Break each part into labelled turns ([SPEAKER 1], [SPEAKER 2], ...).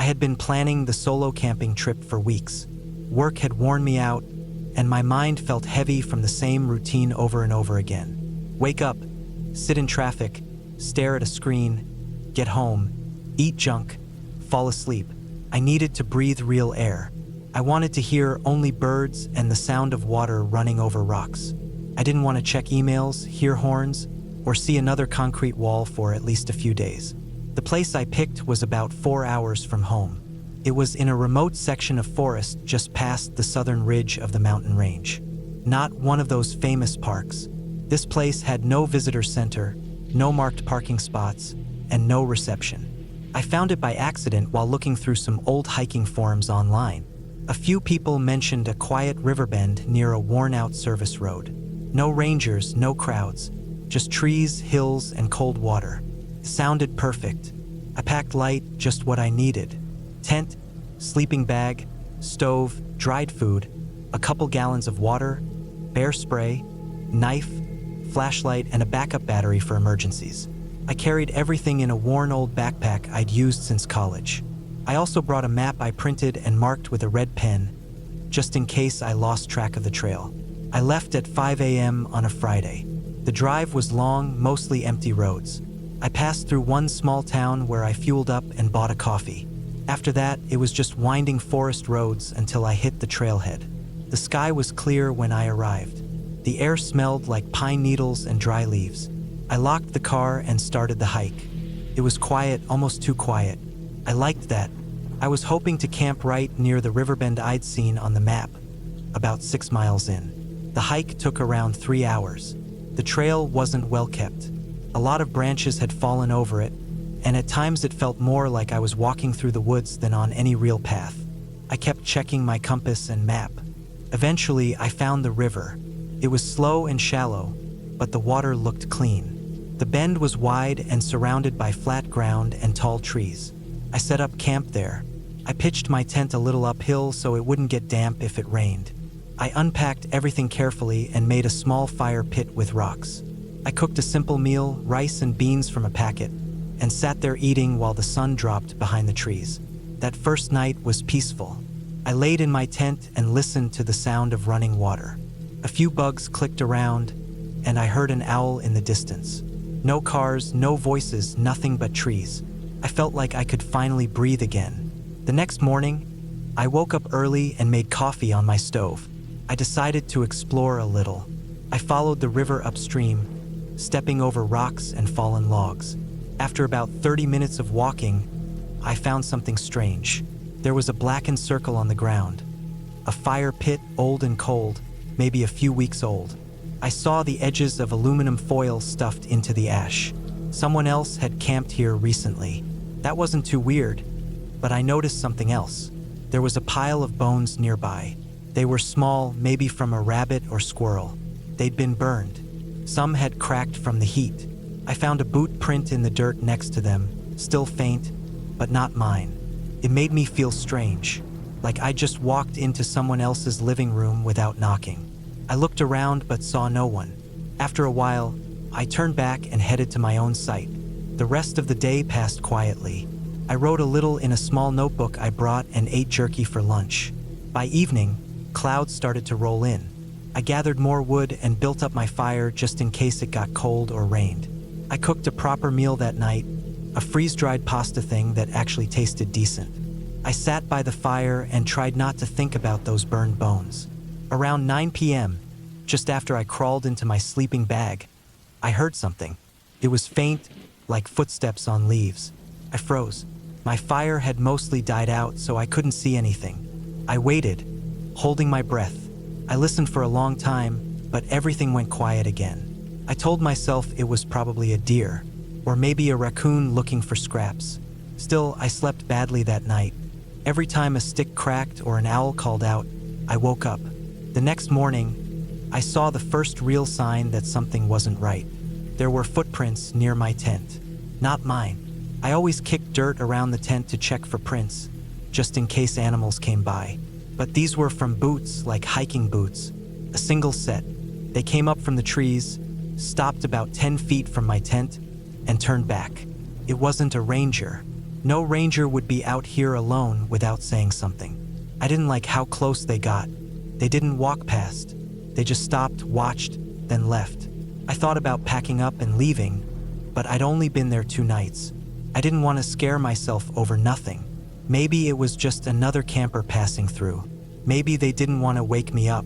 [SPEAKER 1] had been planning the solo camping trip for weeks. Work had worn me out, and my mind felt heavy from the same routine over and over again. Wake up, sit in traffic, stare at a screen, get home, eat junk, fall asleep. I needed to breathe real air. I wanted to hear only birds and the sound of water running over rocks. I didn't want to check emails, hear horns, or see another concrete wall for at least a few days. The place I picked was about 4 hours from home. It was in a remote section of forest just past the southern ridge of the mountain range. Not one of those famous parks. This place had no visitor center, no marked parking spots, and no reception. I found it by accident while looking through some old hiking forums online. A few people mentioned a quiet riverbend near a worn-out service road. No rangers, no crowds, just trees, hills, and cold water. It sounded perfect. I packed light, just what I needed. Tent, sleeping bag, stove, dried food, a couple gallons of water, bear spray, knife, flashlight, and a backup battery for emergencies. I carried everything in a worn old backpack I'd used since college. I also brought a map I printed and marked with a red pen, just in case I lost track of the trail. I left at 5 a.m. on a Friday. The drive was long, mostly empty roads. I passed through one small town where I fueled up and bought a coffee. After that, it was just winding forest roads until I hit the trailhead. The sky was clear when I arrived. The air smelled like pine needles and dry leaves. I locked the car and started the hike. It was quiet, almost too quiet. I liked that. I was hoping to camp right near the riverbend I'd seen on the map, about 6 miles in. The hike took around 3 hours. The trail wasn't well kept. A lot of branches had fallen over it, and at times it felt more like I was walking through the woods than on any real path. I kept checking my compass and map. Eventually, I found the river. It was slow and shallow, but the water looked clean. The bend was wide and surrounded by flat ground and tall trees. I set up camp there. I pitched my tent a little uphill so it wouldn't get damp if it rained. I unpacked everything carefully and made a small fire pit with rocks. I cooked a simple meal, rice and beans from a packet, and sat there eating while the sun dropped behind the trees. That first night was peaceful. I laid in my tent and listened to the sound of running water. A few bugs clicked around, and I heard an owl in the distance. No cars, no voices, nothing but trees. I felt like I could finally breathe again. The next morning, I woke up early and made coffee on my stove. I decided to explore a little. I followed the river upstream, stepping over rocks and fallen logs. After about 30 minutes of walking, I found something strange. There was a blackened circle on the ground. A fire pit, old and cold, maybe a few weeks old. I saw the edges of aluminum foil stuffed into the ash. Someone else had camped here recently. That wasn't too weird, but I noticed something else. There was a pile of bones nearby. They were small, maybe from a rabbit or squirrel. They'd been burned. Some had cracked from the heat. I found a boot print in the dirt next to them, still faint, but not mine. It made me feel strange, like I just walked into someone else's living room without knocking. I looked around but saw no one. After a while, I turned back and headed to my own site. The rest of the day passed quietly. I wrote a little in a small notebook I brought and ate jerky for lunch. By evening, clouds started to roll in. I gathered more wood and built up my fire just in case it got cold or rained. I cooked a proper meal that night, a freeze-dried pasta thing that actually tasted decent. I sat by the fire and tried not to think about those burned bones. Around 9 p.m., just after I crawled into my sleeping bag, I heard something. It was faint, like footsteps on leaves. I froze. My fire had mostly died out, so I couldn't see anything. I waited, holding my breath. I listened for a long time, but everything went quiet again. I told myself it was probably a deer, or maybe a raccoon looking for scraps. Still, I slept badly that night. Every time a stick cracked or an owl called out, I woke up. The next morning, I saw the first real sign that something wasn't right. There were footprints near my tent. Not mine. I always kicked dirt around the tent to check for prints, just in case animals came by. But these were from boots, like hiking boots. A single set. They came up from the trees, stopped about 10 feet from my tent, and turned back. It wasn't a ranger. No ranger would be out here alone without saying something. I didn't like how close they got. They didn't walk past. They just stopped, watched, then left. I thought about packing up and leaving, but I'd only been there 2 nights. I didn't want to scare myself over nothing. Maybe it was just another camper passing through. Maybe they didn't want to wake me up.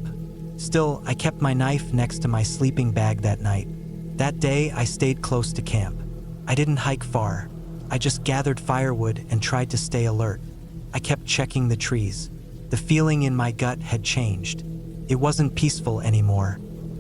[SPEAKER 1] Still, I kept my knife next to my sleeping bag that night. That day, I stayed close to camp. I didn't hike far. I just gathered firewood and tried to stay alert. I kept checking the trees. The feeling in my gut had changed. It wasn't peaceful anymore.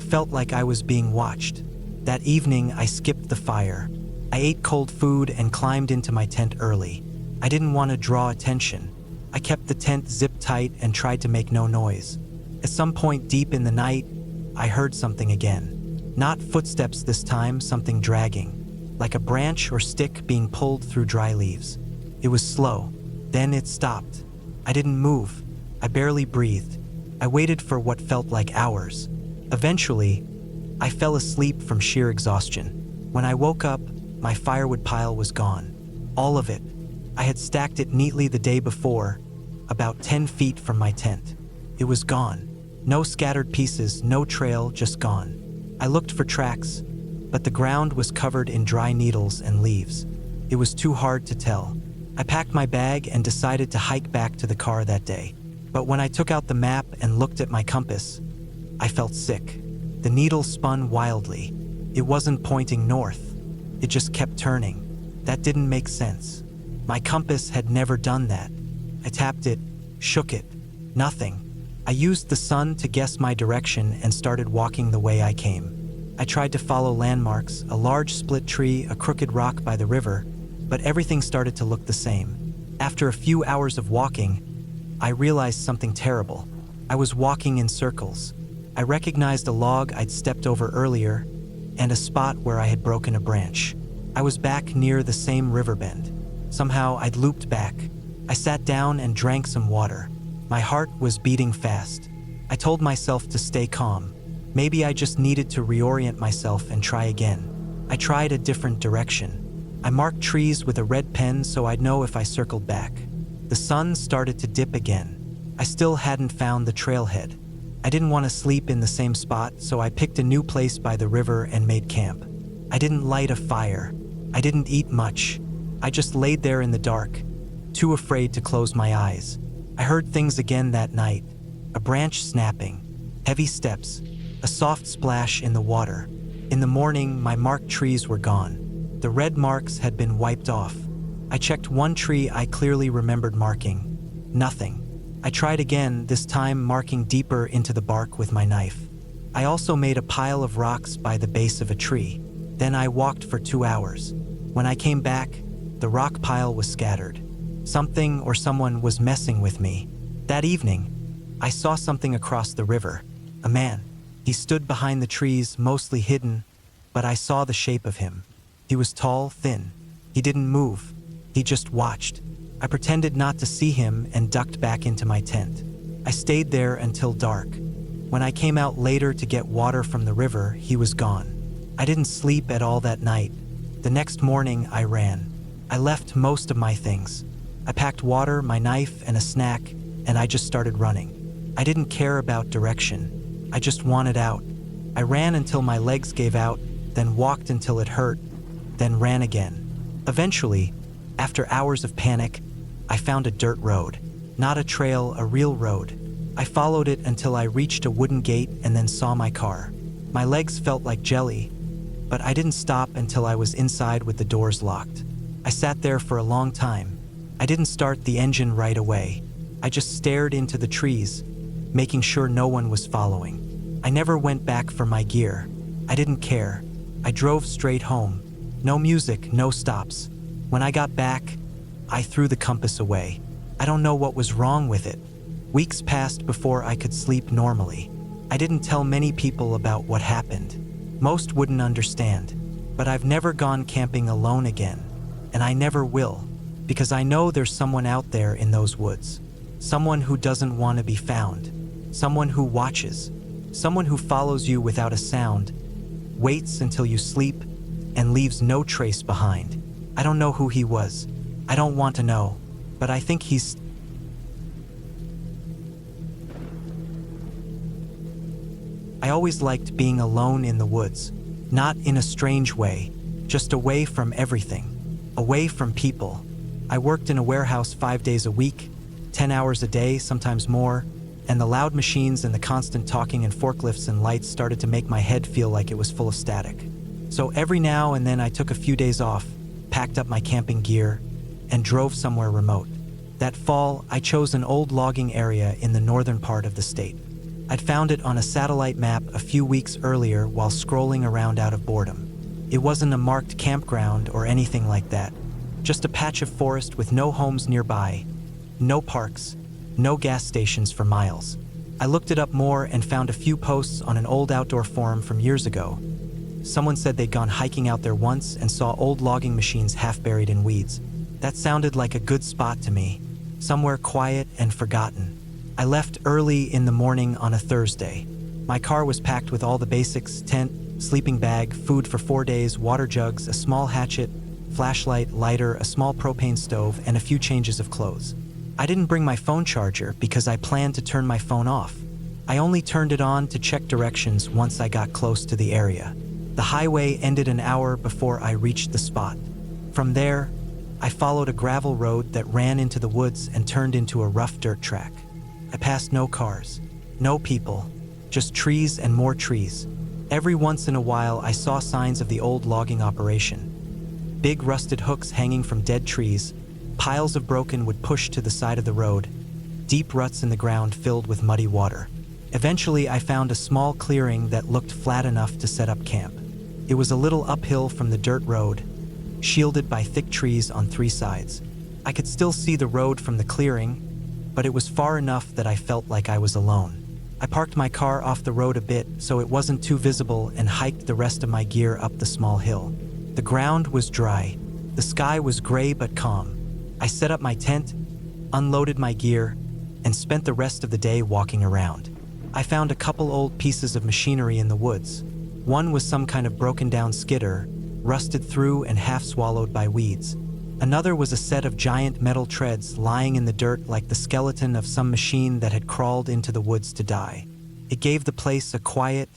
[SPEAKER 1] Felt like I was being watched. That evening, I skipped the fire. I ate cold food and climbed into my tent early. I didn't want to draw attention. I kept the tent zipped tight and tried to make no noise. At some point deep in the night, I heard something again. Not footsteps this time, something dragging, like a branch or stick being pulled through dry leaves. It was slow. Then it stopped. I didn't move. I barely breathed. I waited for what felt like hours. Eventually, I fell asleep from sheer exhaustion. When I woke up, my firewood pile was gone. All of it. I had stacked it neatly the day before, about 10 feet from my tent. It was gone. No scattered pieces, no trail, just gone. I looked for tracks, but the ground was covered in dry needles and leaves. It was too hard to tell. I packed my bag and decided to hike back to the car that day. But when I took out the map and looked at my compass, I felt sick. The needle spun wildly. It wasn't pointing north. It just kept turning. That didn't make sense. My compass had never done that. I tapped it, shook it. Nothing. I used the sun to guess my direction and started walking the way I came. I tried to follow landmarks, a large split tree, a crooked rock by the river, but everything started to look the same. After a few hours of walking, I realized something terrible. I was walking in circles. I recognized a log I'd stepped over earlier and a spot where I had broken a branch. I was back near the same river bend. Somehow I'd looped back. I sat down and drank some water. My heart was beating fast. I told myself to stay calm. Maybe I just needed to reorient myself and try again. I tried a different direction. I marked trees with a red pen so I'd know if I circled back. The sun started to dip again. I still hadn't found the trailhead. I didn't want to sleep in the same spot, so I picked a new place by the river and made camp. I didn't light a fire. I didn't eat much. I just laid there in the dark, too afraid to close my eyes. I heard things again that night. A branch snapping, heavy steps, a soft splash in the water. In the morning, my marked trees were gone. The red marks had been wiped off. I checked one tree I clearly remembered marking. Nothing. I tried again, this time marking deeper into the bark with my knife. I also made a pile of rocks by the base of a tree. Then I walked for 2 hours. When I came back, the rock pile was scattered. Something or someone was messing with me. That evening, I saw something across the river. A man. He stood behind the trees, mostly hidden, but I saw the shape of him. He was tall, thin. He didn't move. He just watched. I pretended not to see him and ducked back into my tent. I stayed there until dark. When I came out later to get water from the river, he was gone. I didn't sleep at all that night. The next morning, I ran. I left most of my things. I packed water, my knife, and a snack, and I just started running. I didn't care about direction. I just wanted out. I ran until my legs gave out, then walked until it hurt, then ran again. Eventually, after hours of panic, I found a dirt road. Not a trail, a real road. I followed it until I reached a wooden gate and then saw my car. My legs felt like jelly, but I didn't stop until I was inside with the doors locked. I sat there for a long time. I didn't start the engine right away. I just stared into the trees, making sure no one was following. I never went back for my gear. I didn't care. I drove straight home. No music, no stops. When I got back, I threw the compass away. I don't know what was wrong with it. Weeks passed before I could sleep normally. I didn't tell many people about what happened. Most wouldn't understand, but I've never gone camping alone again, and I never will, because I know there's someone out there in those woods. Someone who doesn't want to be found. Someone who watches. Someone who follows you without a sound, waits until you sleep, and leaves no trace behind. I don't know who he was. I don't want to know, but I think he's... I always liked being alone in the woods, not in a strange way, just away from everything, away from people. I worked in a warehouse 5 days a week, 10 hours a day, sometimes more, and the loud machines and the constant talking and forklifts and lights started to make my head feel like it was full of static. So every now and then I took a few days off, packed up my camping gear, and drove somewhere remote. That fall, I chose an old logging area in the northern part of the state. I'd found it on a satellite map a few weeks earlier while scrolling around out of boredom. It wasn't a marked campground or anything like that, just a patch of forest with no homes nearby, no parks, no gas stations for miles. I looked it up more and found a few posts on an old outdoor forum from years ago. Someone said they'd gone hiking out there once and saw old logging machines half buried in weeds. That sounded like a good spot to me, somewhere quiet and forgotten. I left early in the morning on a Thursday. My car was packed with all the basics: tent, sleeping bag, food for 4 days, water jugs, a small hatchet, flashlight, lighter, a small propane stove, and a few changes of clothes. I didn't bring my phone charger because I planned to turn my phone off. I only turned it on to check directions once I got close to the area. The highway ended an hour before I reached the spot. From there, I followed a gravel road that ran into the woods and turned into a rough dirt track. I passed no cars, no people, just trees and more trees. Every once in a while, I saw signs of the old logging operation. Big rusted hooks hanging from dead trees, piles of broken wood pushed to the side of the road, deep ruts in the ground filled with muddy water. Eventually, I found a small clearing that looked flat enough to set up camp. It was a little uphill from the dirt road, shielded by thick trees on 3 sides. I could still see the road from the clearing, but it was far enough that I felt like I was alone. I parked my car off the road a bit so it wasn't too visible and hiked the rest of my gear up the small hill. The ground was dry. The sky was gray but calm. I set up my tent, unloaded my gear, and spent the rest of the day walking around. I found a couple old pieces of machinery in the woods. One was some kind of broken down skidder, rusted through and half swallowed by weeds. Another was a set of giant metal treads lying in the dirt like the skeleton of some machine that had crawled into the woods to die. It gave the place a quiet,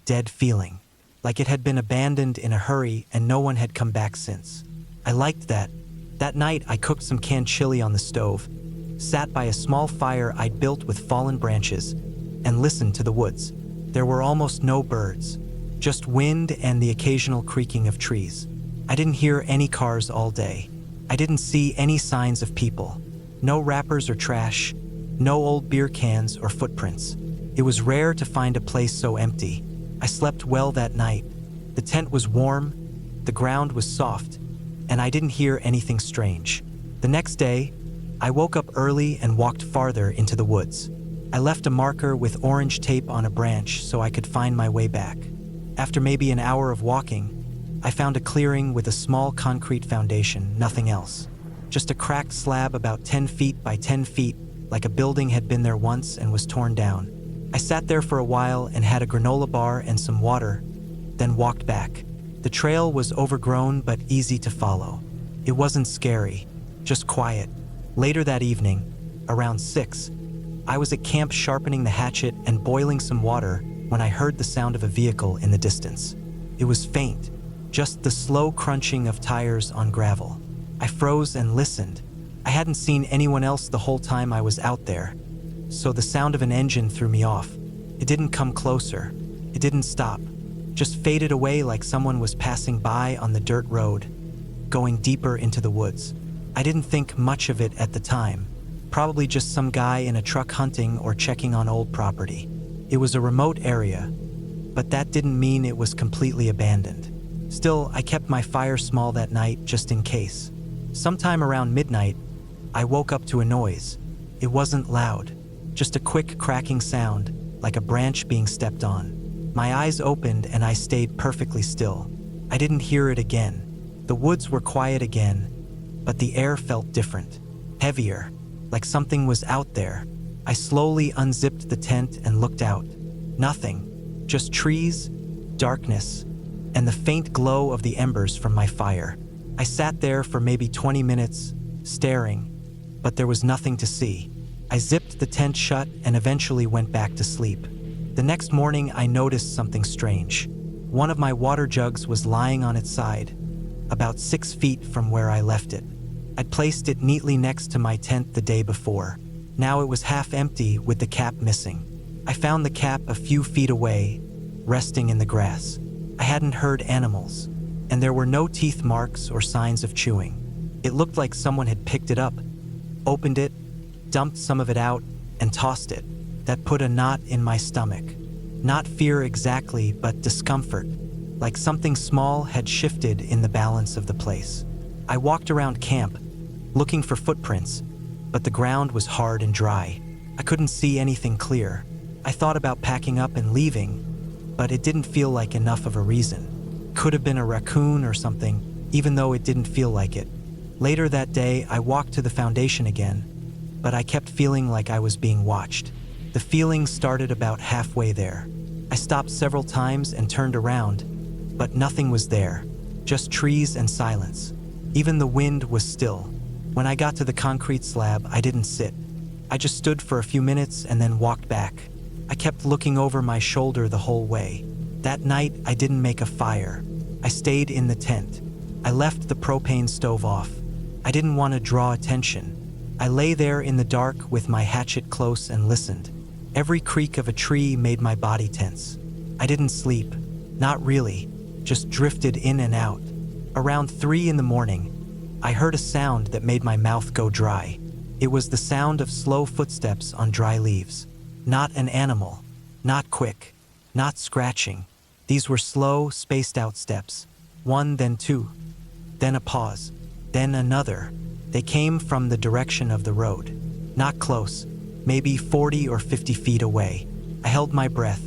[SPEAKER 1] dead feeling, like it had been abandoned in a hurry and no one had come back since. I liked that. That night, I cooked some canned chili on the stove, sat by a small fire I'd built with fallen branches, and listened to the woods. There were almost no birds, just wind and the occasional creaking of trees. I didn't hear any cars all day. I didn't see any signs of people. No wrappers or trash, no old beer cans or footprints. It was rare to find a place so empty. I slept well that night. The tent was warm, the ground was soft, and I didn't hear anything strange. The next day, I woke up early and walked farther into the woods. I left a marker with orange tape on a branch so I could find my way back. After maybe an hour of walking, I found a clearing with a small concrete foundation, nothing else. Just a cracked slab about 10 feet by 10 feet, like a building had been there once and was torn down. I sat there for a while and had a granola bar and some water, then walked back. The trail was overgrown but easy to follow. It wasn't scary, just quiet. Later that evening, around 6, I was at camp sharpening the hatchet and boiling some water when I heard the sound of a vehicle in the distance. It was faint, just the slow crunching of tires on gravel. I froze and listened. I hadn't seen anyone else the whole time I was out there, so the sound of an engine threw me off. It didn't come closer. It didn't stop. Just faded away like someone was passing by on the dirt road, going deeper into the woods. I didn't think much of it at the time. Probably just some guy in a truck hunting or checking on old property. It was a remote area, but that didn't mean it was completely abandoned. Still, I kept my fire small that night just in case. Sometime around midnight, I woke up to a noise. It wasn't loud, just a quick cracking sound, like a branch being stepped on. My eyes opened and I stayed perfectly still. I didn't hear it again. The woods were quiet again, but the air felt different, heavier, like something was out there. I slowly unzipped the tent and looked out. Nothing, just trees, darkness, and the faint glow of the embers from my fire. I sat there for maybe 20 minutes, staring, but there was nothing to see. I zipped the tent shut and eventually went back to sleep. The next morning, I noticed something strange. One of my water jugs was lying on its side, about 6 feet from where I left it. I'd placed it neatly next to my tent the day before. Now it was half empty with the cap missing. I found the cap a few feet away, resting in the grass. I hadn't heard animals, and there were no teeth marks or signs of chewing. It looked like someone had picked it up, opened it, dumped some of it out, and tossed it. That put a knot in my stomach. Not fear exactly, but discomfort, like something small had shifted in the balance of the place. I walked around camp, looking for footprints, but the ground was hard and dry. I couldn't see anything clear. I thought about packing up and leaving, but it didn't feel like enough of a reason. Could have been a raccoon or something, even though it didn't feel like it. Later that day, I walked to the foundation again, but I kept feeling like I was being watched. The feeling started about halfway there. I stopped several times and turned around, but nothing was there, just trees and silence. Even the wind was still. When I got to the concrete slab, I didn't sit. I just stood for a few minutes and then walked back. I kept looking over my shoulder the whole way. That night, I didn't make a fire. I stayed in the tent. I left the propane stove off. I didn't want to draw attention. I lay there in the dark with my hatchet close and listened. Every creak of a tree made my body tense. I didn't sleep. Not really. Just drifted in and out. Around 3 in the morning, I heard a sound that made my mouth go dry. It was the sound of slow footsteps on dry leaves. Not an animal. Not quick. Not scratching. These were slow, spaced-out steps. 1, then 2. Then a pause. Then another. They came from the direction of the road. Not close. Maybe 40 or 50 feet away. I held my breath.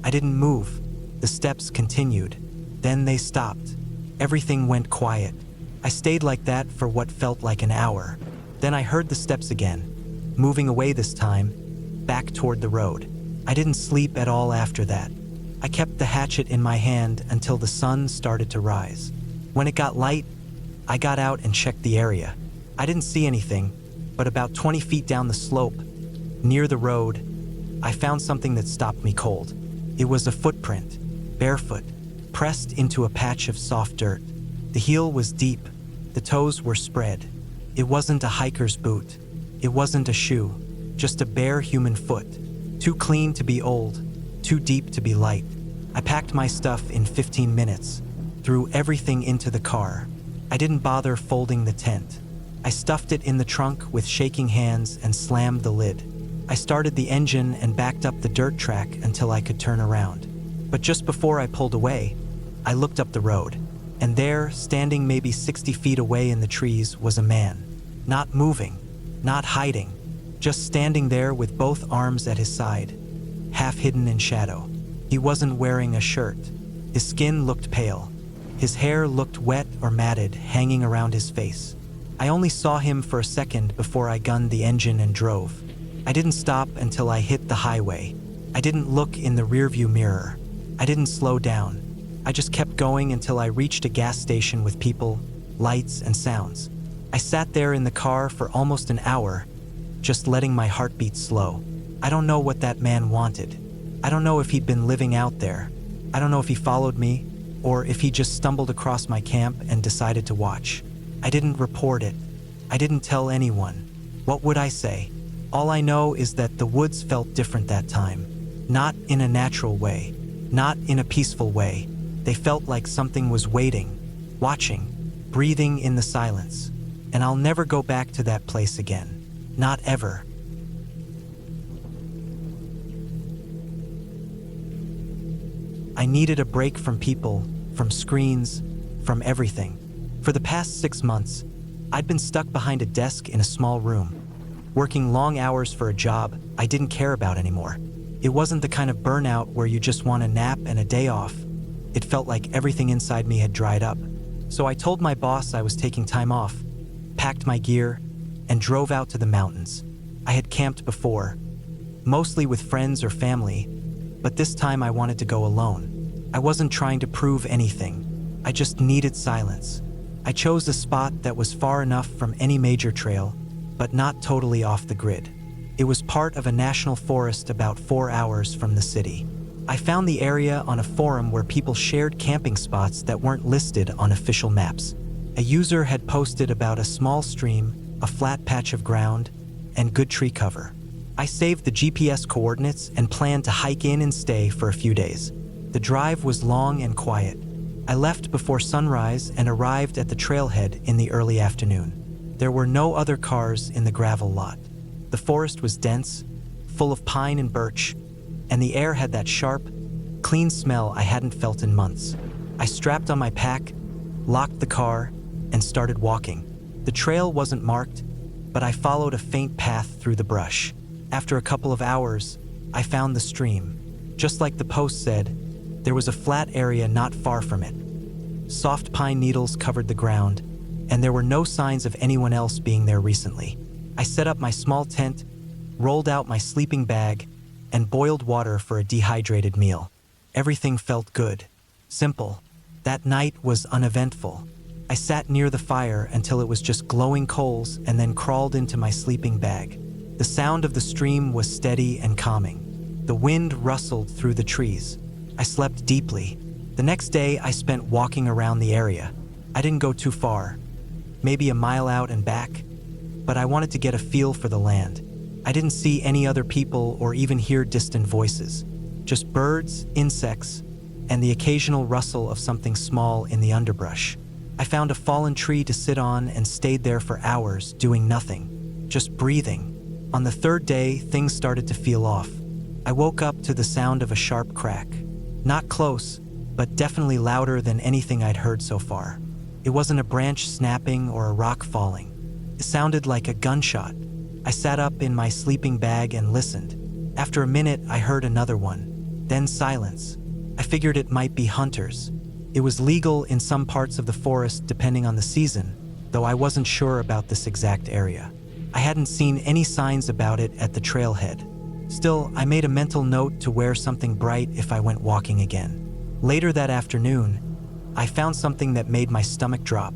[SPEAKER 1] I didn't move. The steps continued. Then they stopped. Everything went quiet. I stayed like that for what felt like an hour. Then I heard the steps again, moving away this time, back toward the road. I didn't sleep at all after that. I kept the hatchet in my hand until the sun started to rise. When it got light, I got out and checked the area. I didn't see anything, but about 20 feet down the slope, near the road, I found something that stopped me cold. It was a footprint, barefoot, pressed into a patch of soft dirt. The heel was deep. The toes were spread. It wasn't a hiker's boot. It wasn't a shoe, just a bare human foot. Too clean to be old, too deep to be light. I packed my stuff in 15 minutes, threw everything into the car. I didn't bother folding the tent. I stuffed it in the trunk with shaking hands and slammed the lid. I started the engine and backed up the dirt track until I could turn around. But just before I pulled away, I looked up the road, and there, standing maybe 60 feet away in the trees, was a man. Not moving, not hiding, just standing there with both arms at his side, half hidden in shadow. He wasn't wearing a shirt. His skin looked pale. His hair looked wet or matted, hanging around his face. I only saw him for a second before I gunned the engine and drove. I didn't stop until I hit the highway. I didn't look in the rearview mirror. I didn't slow down. I just kept going until I reached a gas station with people, lights, and sounds. I sat there in the car for almost an hour, just letting my heartbeat slow. I don't know what that man wanted. I don't know if he'd been living out there. I don't know if he followed me, or if he just stumbled across my camp and decided to watch. I didn't report it. I didn't tell anyone. What would I say? All I know is that the woods felt different that time. Not in a natural way. Not in a peaceful way. They felt like something was waiting, watching, breathing in the silence. And I'll never go back to that place again. Not ever. I needed a break from people, from screens, from everything. For the past 6 months, I'd been stuck behind a desk in a small room, working long hours for a job I didn't care about anymore. It wasn't the kind of burnout where you just want a nap and a day off. It felt like everything inside me had dried up. So I told my boss I was taking time off, packed my gear, and drove out to the mountains. I had camped before, mostly with friends or family, but this time I wanted to go alone. I wasn't trying to prove anything. I just needed silence. I chose a spot that was far enough from any major trail, but not totally off the grid. It was part of a national forest about 4 hours from the city. I found the area on a forum where people shared camping spots that weren't listed on official maps. A user had posted about a small stream, a flat patch of ground, and good tree cover. I saved the GPS coordinates and planned to hike in and stay for a few days. The drive was long and quiet. I left before sunrise and arrived at the trailhead in the early afternoon. There were no other cars in the gravel lot. The forest was dense, full of pine and birch, and the air had that sharp, clean smell I hadn't felt in months. I strapped on my pack, locked the car, and started walking. The trail wasn't marked, but I followed a faint path through the brush. After a couple of hours, I found the stream. Just like the post said, there was a flat area not far from it. Soft pine needles covered the ground, and there were no signs of anyone else being there recently. I set up my small tent, rolled out my sleeping bag, and boiled water for a dehydrated meal. Everything felt good, simple. That night was uneventful. I sat near the fire until it was just glowing coals and then crawled into my sleeping bag. The sound of the stream was steady and calming. The wind rustled through the trees. I slept deeply. The next day, I spent walking around the area. I didn't go too far, maybe a mile out and back, but I wanted to get a feel for the land. I didn't see any other people or even hear distant voices, just birds, insects, and the occasional rustle of something small in the underbrush. I found a fallen tree to sit on and stayed there for hours, doing nothing, just breathing. On the third day, things started to feel off. I woke up to the sound of a sharp crack. Not close, but definitely louder than anything I'd heard so far. It wasn't a branch snapping or a rock falling. It sounded like a gunshot. I sat up in my sleeping bag and listened. After a minute, I heard another one, then silence. I figured it might be hunters. It was legal in some parts of the forest depending on the season, though I wasn't sure about this exact area. I hadn't seen any signs about it at the trailhead. Still, I made a mental note to wear something bright if I went walking again. Later that afternoon, I found something that made my stomach drop.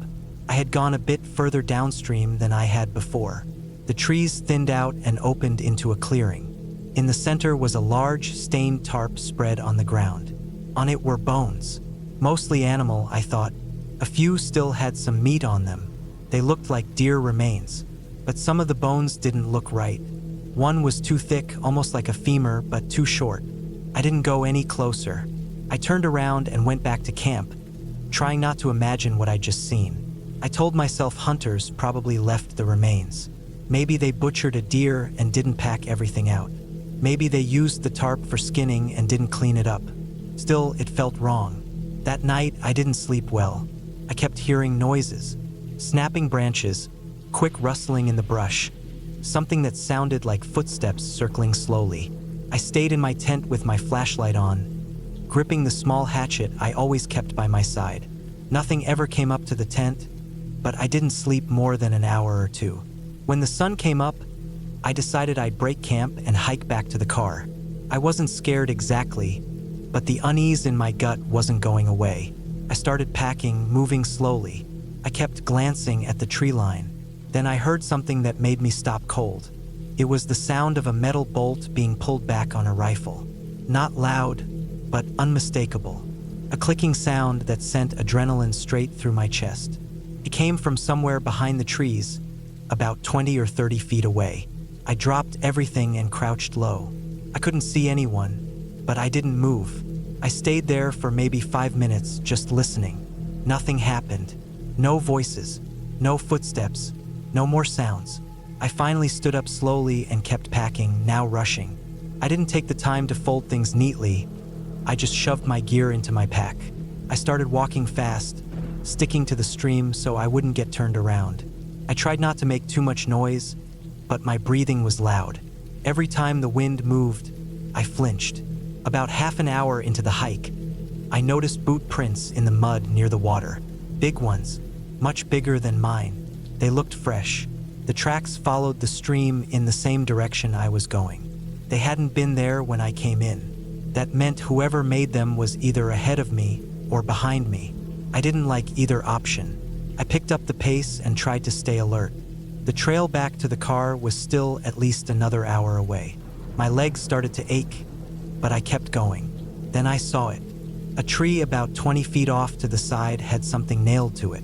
[SPEAKER 1] I had gone a bit further downstream than I had before. The trees thinned out and opened into a clearing. In the center was a large, stained tarp spread on the ground. On it were bones. Mostly animal, I thought. A few still had some meat on them. They looked like deer remains, but some of the bones didn't look right. One was too thick, almost like a femur, but too short. I didn't go any closer. I turned around and went back to camp, trying not to imagine what I'd just seen. I told myself hunters probably left the remains. Maybe they butchered a deer and didn't pack everything out. Maybe they used the tarp for skinning and didn't clean it up. Still, it felt wrong. That night, I didn't sleep well. I kept hearing noises, snapping branches, quick rustling in the brush, something that sounded like footsteps circling slowly. I stayed in my tent with my flashlight on, gripping the small hatchet I always kept by my side. Nothing ever came up to the tent, but I didn't sleep more than an hour or two. When the sun came up, I decided I'd break camp and hike back to the car. I wasn't scared exactly, but the unease in my gut wasn't going away. I started packing, moving slowly. I kept glancing at the tree line. Then I heard something that made me stop cold. It was the sound of a metal bolt being pulled back on a rifle. Not loud, but unmistakable. A clicking sound that sent adrenaline straight through my chest. It came from somewhere behind the trees, about 20 or 30 feet away. I dropped everything and crouched low. I couldn't see anyone, but I didn't move. I stayed there for maybe 5 minutes, just listening. Nothing happened. No voices, no footsteps, no more sounds. I finally stood up slowly and kept packing, now rushing. I didn't take the time to fold things neatly. I just shoved my gear into my pack. I started walking fast, sticking to the stream so I wouldn't get turned around. I tried not to make too much noise, but my breathing was loud. Every time the wind moved, I flinched. About half an hour into the hike, I noticed boot prints in the mud near the water. Big ones, much bigger than mine. They looked fresh. The tracks followed the stream in the same direction I was going. They hadn't been there when I came in. That meant whoever made them was either ahead of me or behind me. I didn't like either option. I picked up the pace and tried to stay alert. The trail back to the car was still at least another hour away. My legs started to ache, but I kept going. Then I saw it. A tree about 20 feet off to the side had something nailed to it.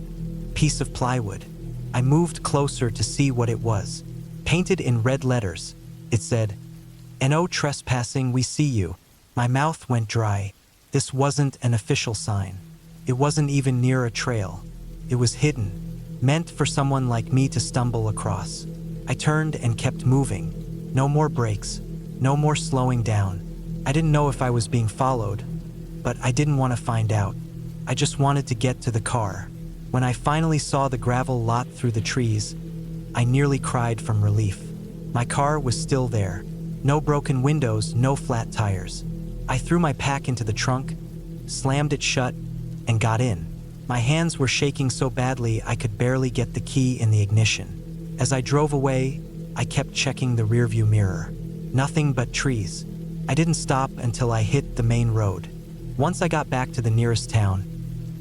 [SPEAKER 1] Piece of plywood. I moved closer to see what it was. Painted in red letters, it said, "No trespassing, we see you." My mouth went dry. This wasn't an official sign. It wasn't even near a trail. It was hidden, meant for someone like me to stumble across. I turned and kept moving. No more brakes, no more slowing down. I didn't know if I was being followed, but I didn't want to find out. I just wanted to get to the car. When I finally saw the gravel lot through the trees, I nearly cried from relief. My car was still there. No broken windows, no flat tires. I threw my pack into the trunk, slammed it shut, and got in. My hands were shaking so badly I could barely get the key in the ignition. As I drove away, I kept checking the rearview mirror. Nothing but trees. I didn't stop until I hit the main road. Once I got back to the nearest town,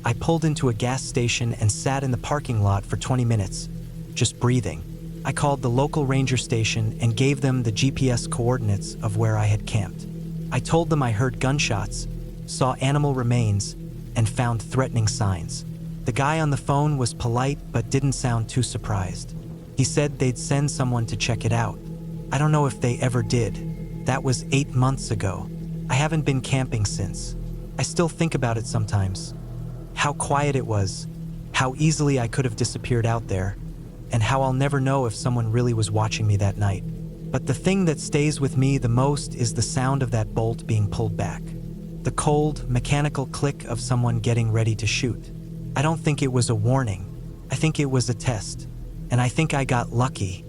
[SPEAKER 1] I pulled into a gas station and sat in the parking lot for 20 minutes, just breathing. I called the local ranger station and gave them the GPS coordinates of where I had camped. I told them I heard gunshots, saw animal remains, and found threatening signs. The guy on the phone was polite but didn't sound too surprised. He said they'd send someone to check it out. I don't know if they ever did. That was 8 months ago. I haven't been camping since. I still think about it sometimes. How quiet it was, how easily I could have disappeared out there, and how I'll never know if someone really was watching me that night. But the thing that stays with me the most is the sound of that bolt being pulled back. The cold, mechanical click of someone getting ready to shoot. I don't think it was a warning. I think it was a test. And I think I got lucky.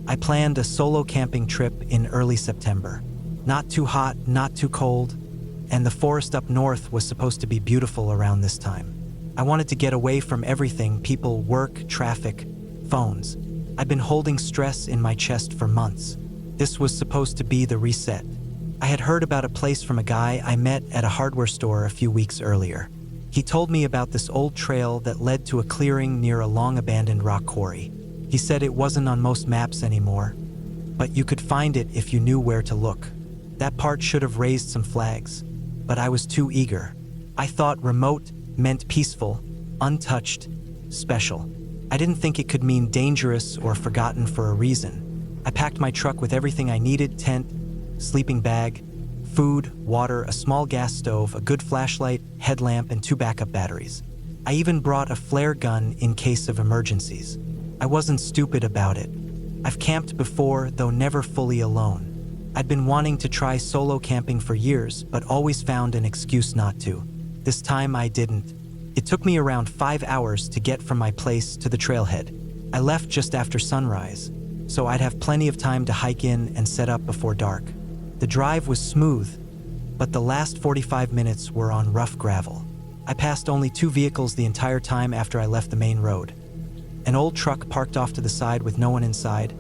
[SPEAKER 1] I planned a solo camping trip in early September. Not too hot, not too cold, and the forest up north was supposed to be beautiful around this time. I wanted to get away from everything: people, work, traffic, phones. I'd been holding stress in my chest for months. This was supposed to be the reset. I had heard about a place from a guy I met at a hardware store a few weeks earlier. He told me about this old trail that led to a clearing near a long-abandoned rock quarry. He said it wasn't on most maps anymore, but you could find it if you knew where to look. That part should have raised some flags, but I was too eager. I thought remote meant peaceful, untouched, special. I didn't think it could mean dangerous or forgotten for a reason. I packed my truck with everything I needed: tent, sleeping bag, food, water, a small gas stove, a good flashlight, headlamp, and 2 backup batteries. I even brought a flare gun in case of emergencies. I wasn't stupid about it. I've camped before, though never fully alone. I'd been wanting to try solo camping for years, but always found an excuse not to. This time I didn't. It took me around 5 hours to get from my place to the trailhead. I left just after sunrise, so I'd have plenty of time to hike in and set up before dark. The drive was smooth, but the last 45 minutes were on rough gravel. I passed only 2 vehicles the entire time after I left the main road. An old truck parked off to the side with no one inside,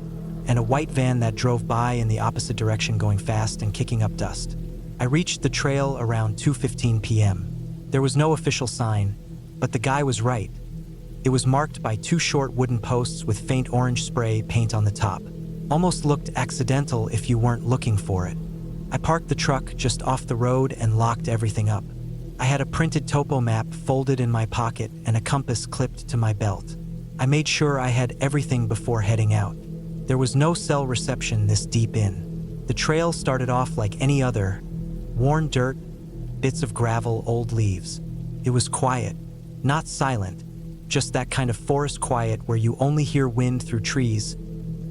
[SPEAKER 1] and a white van that drove by in the opposite direction going fast and kicking up dust. I reached the trail around 2:15 p.m. There was no official sign, but the guy was right. It was marked by 2 short wooden posts with faint orange spray paint on the top. Almost looked accidental if you weren't looking for it. I parked the truck just off the road and locked everything up. I had a printed topo map folded in my pocket and a compass clipped to my belt. I made sure I had everything before heading out. There was no cell reception this deep in. The trail started off like any other: worn dirt, bits of gravel, old leaves. It was quiet, not silent, just that kind of forest quiet where you only hear wind through trees,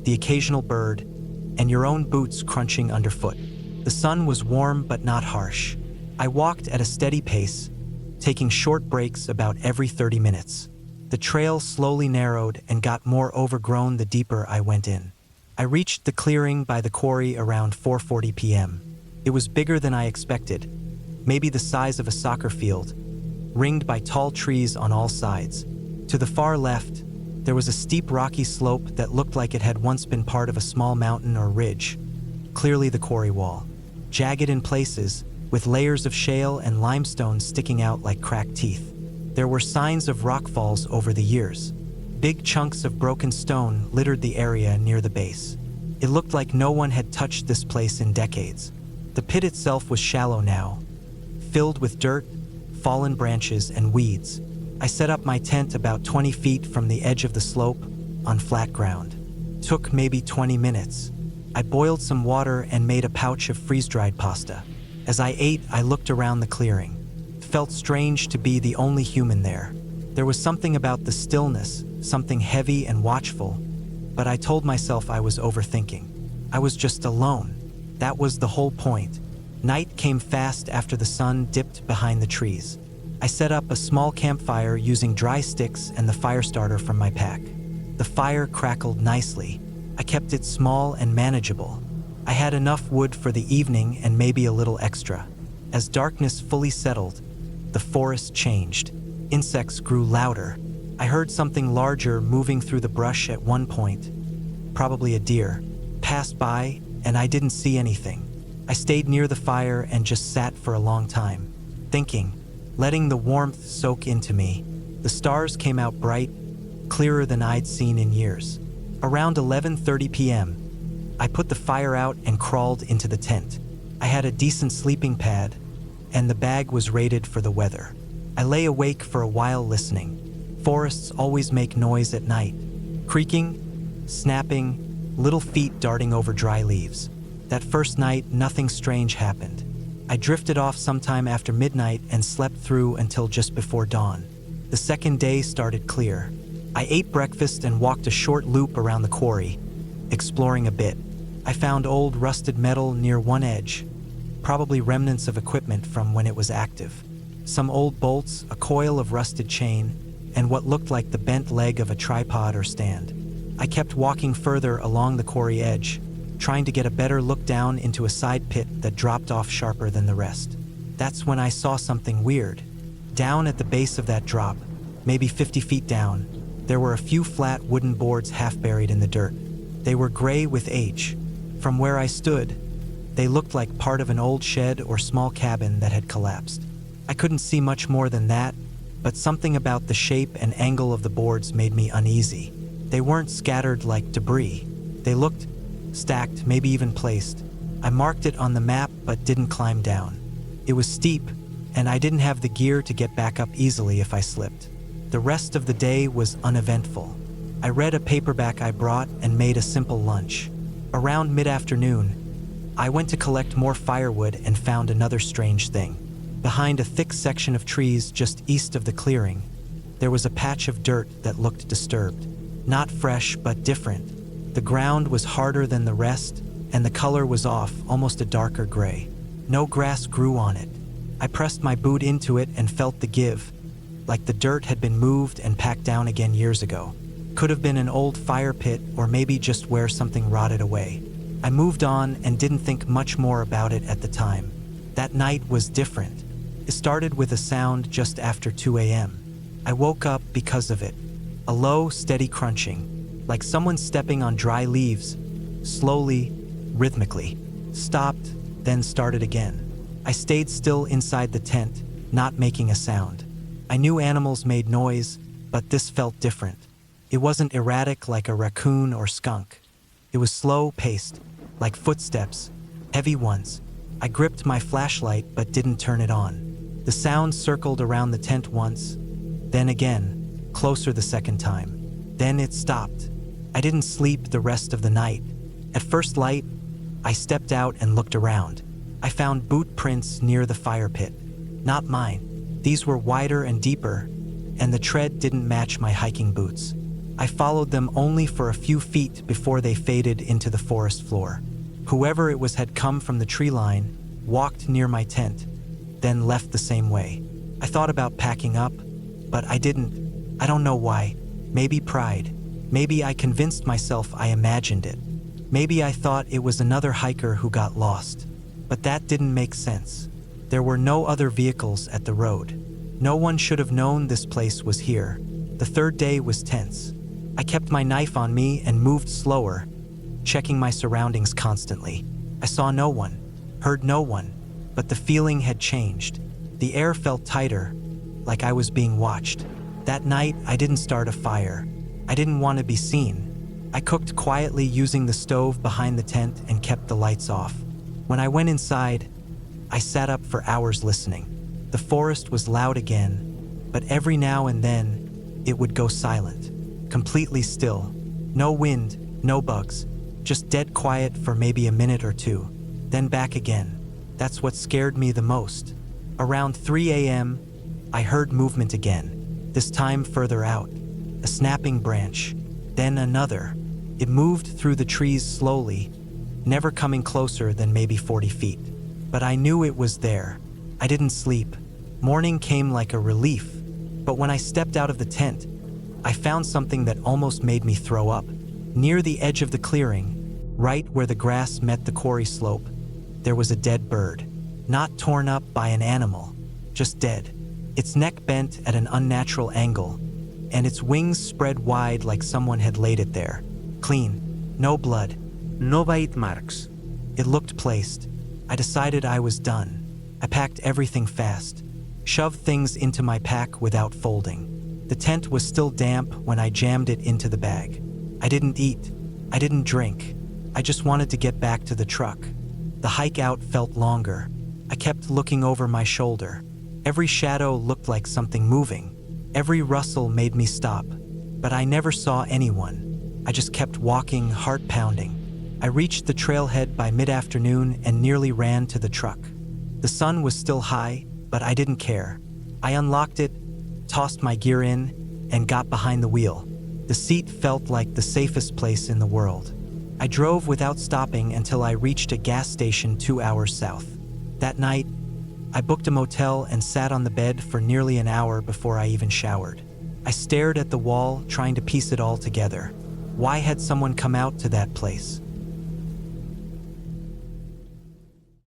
[SPEAKER 1] the occasional bird, and your own boots crunching underfoot. The sun was warm but not harsh. I walked at a steady pace, taking short breaks about every 30 minutes. The trail slowly narrowed and got more overgrown the deeper I went in. I reached the clearing by the quarry around 4:40 p.m. It was bigger than I expected, maybe the size of a soccer field, ringed by tall trees on all sides. To the far left, there was a steep rocky slope that looked like it had once been part of a small mountain or ridge, clearly the quarry wall. Jagged in places, with layers of shale and limestone sticking out like cracked teeth. There were signs of rockfalls over the years. Big chunks of broken stone littered the area near the base. It looked like no one had touched this place in decades. The pit itself was shallow now, filled with dirt, fallen branches, and weeds. I set up my tent about 20 feet from the edge of the slope, on flat ground. Took maybe 20 minutes. I boiled some water and made a pouch of freeze-dried pasta. As I ate, I looked around the clearing. It felt strange to be the only human there. There was something about the stillness, something heavy and watchful, but I told myself I was overthinking. I was just alone. That was the whole point. Night came fast after the sun dipped behind the trees. I set up a small campfire using dry sticks and the fire starter from my pack. The fire crackled nicely. I kept it small and manageable. I had enough wood for the evening and maybe a little extra. As darkness fully settled, the forest changed. Insects grew louder. I heard something larger moving through the brush at one point, probably a deer, passed by, and I didn't see anything. I stayed near the fire and just sat for a long time, thinking, letting the warmth soak into me. The stars came out bright, clearer than I'd seen in years. Around 11:30 p.m., I put the fire out and crawled into the tent. I had a decent sleeping pad, and the bag was rated for the weather. I lay awake for a while listening. Forests always make noise at night. Creaking, snapping, little feet darting over dry leaves. That first night, nothing strange happened. I drifted off sometime after midnight and slept through until just before dawn. The second day started clear. I ate breakfast and walked a short loop around the quarry, exploring a bit. I found old rusted metal near one edge, probably remnants of equipment from when it was active. Some old bolts, a coil of rusted chain, and what looked like the bent leg of a tripod or stand. I kept walking further along the quarry edge, trying to get a better look down into a side pit that dropped off sharper than the rest. That's when I saw something weird. Down at the base of that drop, maybe 50 feet down, there were a few flat wooden boards half buried in the dirt. They were gray with age. From where I stood, they looked like part of an old shed or small cabin that had collapsed. I couldn't see much more than that, but something about the shape and angle of the boards made me uneasy. They weren't scattered like debris. They looked stacked, maybe even placed. I marked it on the map but didn't climb down. It was steep, and I didn't have the gear to get back up easily if I slipped. The rest of the day was uneventful. I read a paperback I brought and made a simple lunch. Around mid-afternoon, I went to collect more firewood and found another strange thing. Behind a thick section of trees just east of the clearing, there was a patch of dirt that looked disturbed. Not fresh, but different. The ground was harder than the rest, and the color was off, almost a darker gray. No grass grew on it. I pressed my boot into it and felt the give, like the dirt had been moved and packed down again years ago. Could have been an old fire pit or maybe just where something rotted away. I moved on and didn't think much more about it at the time. That night was different. It started with a sound just after 2 a.m. I woke up because of it. A low, steady crunching, like someone stepping on dry leaves, slowly, rhythmically. Stopped, then started again. I stayed still inside the tent, not making a sound. I knew animals made noise, but this felt different. It wasn't erratic like a raccoon or skunk. It was slow-paced, like footsteps, heavy ones. I gripped my flashlight but didn't turn it on. The sound circled around the tent once, then again, closer the second time. Then it stopped. I didn't sleep the rest of the night. At first light, I stepped out and looked around. I found boot prints near the fire pit. Not mine. These were wider and deeper, and the tread didn't match my hiking boots. I followed them only for a few feet before they faded into the forest floor. Whoever it was had come from the tree line, walked near my tent, then left the same way. I thought about packing up, but I didn't. I don't know why. Maybe pride. Maybe I convinced myself I imagined it. Maybe I thought it was another hiker who got lost. But that didn't make sense. There were no other vehicles at the road. No one should have known this place was here. The third day was tense. I kept my knife on me and moved slower, checking my surroundings constantly. I saw no one, heard no one, But the feeling had changed. The air felt tighter, like I was being watched. That night, I didn't start a fire. I didn't want to be seen. I cooked quietly using the stove behind the tent and kept the lights off. When I went inside, I sat up for hours listening. The forest was loud again, but every now and then, it would go silent. Completely still. No wind, no bugs. Just dead quiet for maybe a minute or two. Then back again. That's what scared me the most. Around 3 a.m., I heard movement again. This time further out. A snapping branch. Then another. It moved through the trees slowly, never coming closer than maybe 40 feet. But I knew it was there. I didn't sleep. Morning came like a relief. But when I stepped out of the tent, I found something that almost made me throw up. Near the edge of the clearing, right where the grass met the quarry slope, there was a dead bird. Not torn up by an animal, just dead. Its neck bent at an unnatural angle, and its wings spread wide like someone had laid it there. Clean, no blood, no bite marks. It looked placed. I decided I was done. I packed everything fast, shoved things into my pack without folding. The tent was still damp when I jammed it into the bag. I didn't eat. I didn't drink. I just wanted to get back to the truck. The hike out felt longer. I kept looking over my shoulder. Every shadow looked like something moving. Every rustle made me stop. But I never saw anyone. I just kept walking, heart pounding. I reached the trailhead by mid-afternoon and nearly ran to the truck. The sun was still high, but I didn't care. I unlocked it, tossed my gear in, and got behind the wheel. The seat felt like the safest place in the world. I drove without stopping until I reached a gas station 2 hours south. That night, I booked a motel and sat on the bed for nearly an hour before I even showered. I stared at the wall, trying to piece it all together. Why had someone come out to that place?